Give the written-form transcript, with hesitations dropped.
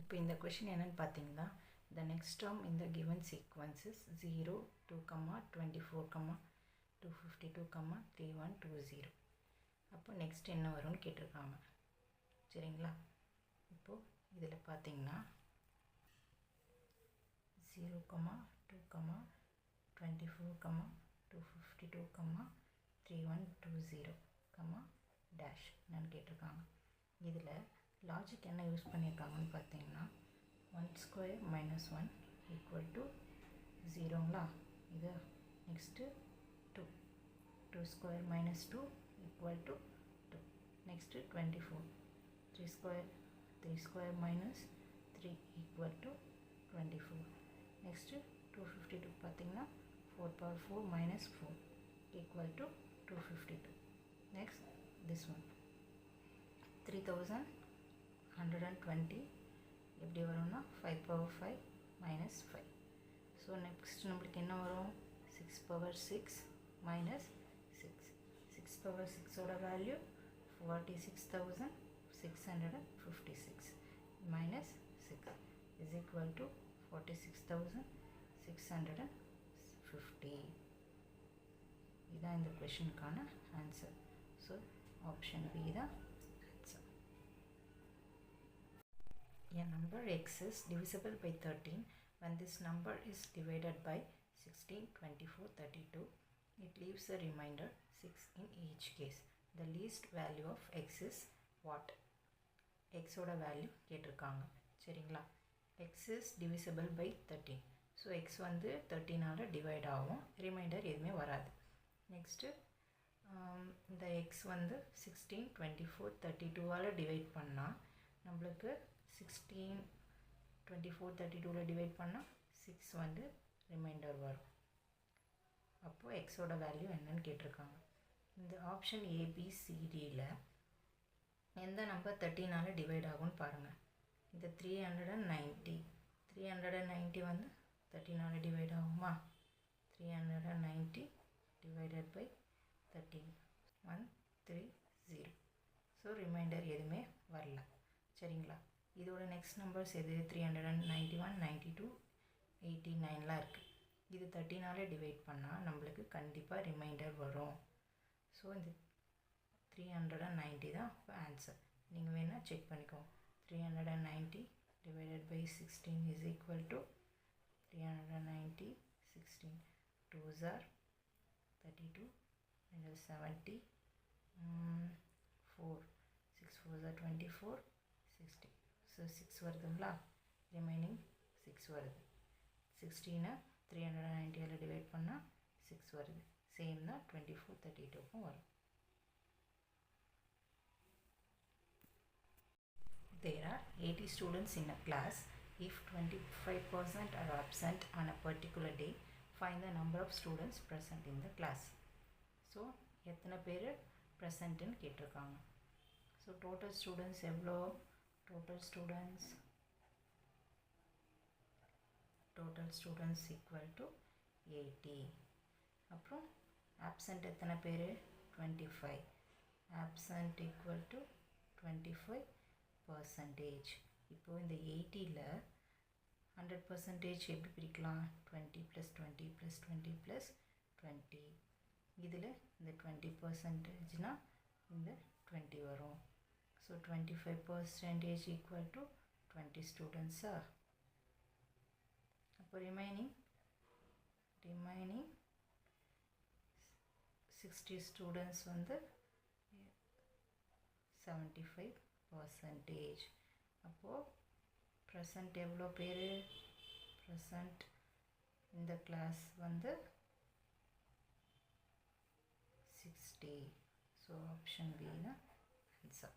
இப்போ இந்த கொஷின் என்னென்னு பார்த்தீங்கன்னா, the next term in the given sequence is 0, 2, 24, 252, 3120. அப்போ நெக்ஸ்ட் என்ன வரும்னு கேட்டிருக்காங்க. சரிங்களா? இப்போது இதில் பார்த்தீங்கன்னா 0, 2, 24, 252, 3120, டேஷ் என்னன்னு கேட்டிருக்காங்க. இதில் லாஜிக் என்ன யூஸ் பண்ணியிருக்காங்கன்னு பார்த்தீங்கன்னா 1 ஸ்கொயர் மைனஸ் 1 ஈக்குவல் டு 0ங்களா. இது next 2 square minus 2 equal to 2. Next 24 3 square minus 3 equal to 24. Next 252 பார்த்தீங்கன்னா 4 power 4 minus 4 equal to 252. Next this one 3120 எப்படி வரும்னா 5 power 5 மைனஸ் 5. ஸோ நெக்ஸ்ட் நம்மளுக்கு என்ன வரும் 6 power 6 மைனஸ் 6. 6 power 6ஓட value 46,656 minus 6 is equal to 46,650. இதுதான் இந்த கொஷினுக்கான ஆன்சர். ஸோ ஆப்ஷன் பி தான் answer. A number x is divisible by 13 when this number is divided by 16, 24, 32. It leaves a remainder 6 in each case. The least value of x is what? x ஓட value கேட்டிருக்காங்க. சரிங்களா? x is divisible by 13. So x வந்து 13ஆல் divide ஆகும், reminder எதுவுமே வராது. Next இந்த x வந்து 16, 24, 32ஆல் divide பண்ணால் நம்மளுக்கு 16, 24, 32ல் டிவைட் பண்ணால் 6 வந்து ரிமைண்டர் வரும். அப்போது எக்ஸோட வேல்யூ என்னன்னு கேட்டிருக்காங்க. இந்த ஆப்ஷன் ஏபிசிடியில் எந்த நம்பர் 13ஆல் டிவைட் ஆகும்னு பாருங்கள். இந்த 390 வந்து 13ஆல் டிவைட் ஆகுமா? 390 டிவைடட் பை 13 130. ஸோ ரிமைண்டர் எதுவுமே வரல. சரிங்களா? இதோட நெக்ஸ்ட் நம்பர்ஸ் எது? 391, 92, 89லாம் இருக்குது. இது 13ஆல் டிவைட் பண்ணால் நம்மளுக்கு கண்டிப்பாக ரிமைண்டர் வரும். ஸோ இந்த 390 தான் ஆன்சர். நீங்கள் வேணால் செக் பண்ணிக்கோங்க. 390 divided by 16 is equal to 390 16 2s are 32 70 4 6 4s are 24 60. So 6 வருதுங்களா? ரிமைனிங் 6 வருது. 16 390ஆல் டிவைட் பண்ணால் 6 வருது. சேம் தான் 24 32க்கும் வரும். There are 80 students in a class. If 25% are absent on a particular day, find the number of students present in the class. So எத்தனை பேர் ப்ரெசண்ட்டுன்னு கேட்டிருக்காங்க. So total students எவ்வளோ? Total students equal to 80. அப்புறம் absent எத்தனை பேர்? 25. Absent equal to 25%. இப்போது இந்த 80ல் 100% எப்படி பிரிக்கலாம்? 20 + 20 + 20 + 20. இதில் இந்த 20%னால் இந்த 20 வரும். So 25% equal to 20 ஸ்டூடெண்ட்ஸா? அப்போ ரிமைனிங் 60 ஸ்டூடெண்ட்ஸ் வந்து 75%. அப்போது ப்ரெசண்ட் எவ்வளோ பேர்? ப்ரெசண்ட் இந்த கிளாஸ் வந்து 60. ஸோ ஆப்ஷன் பி தான் ஆன்சர்.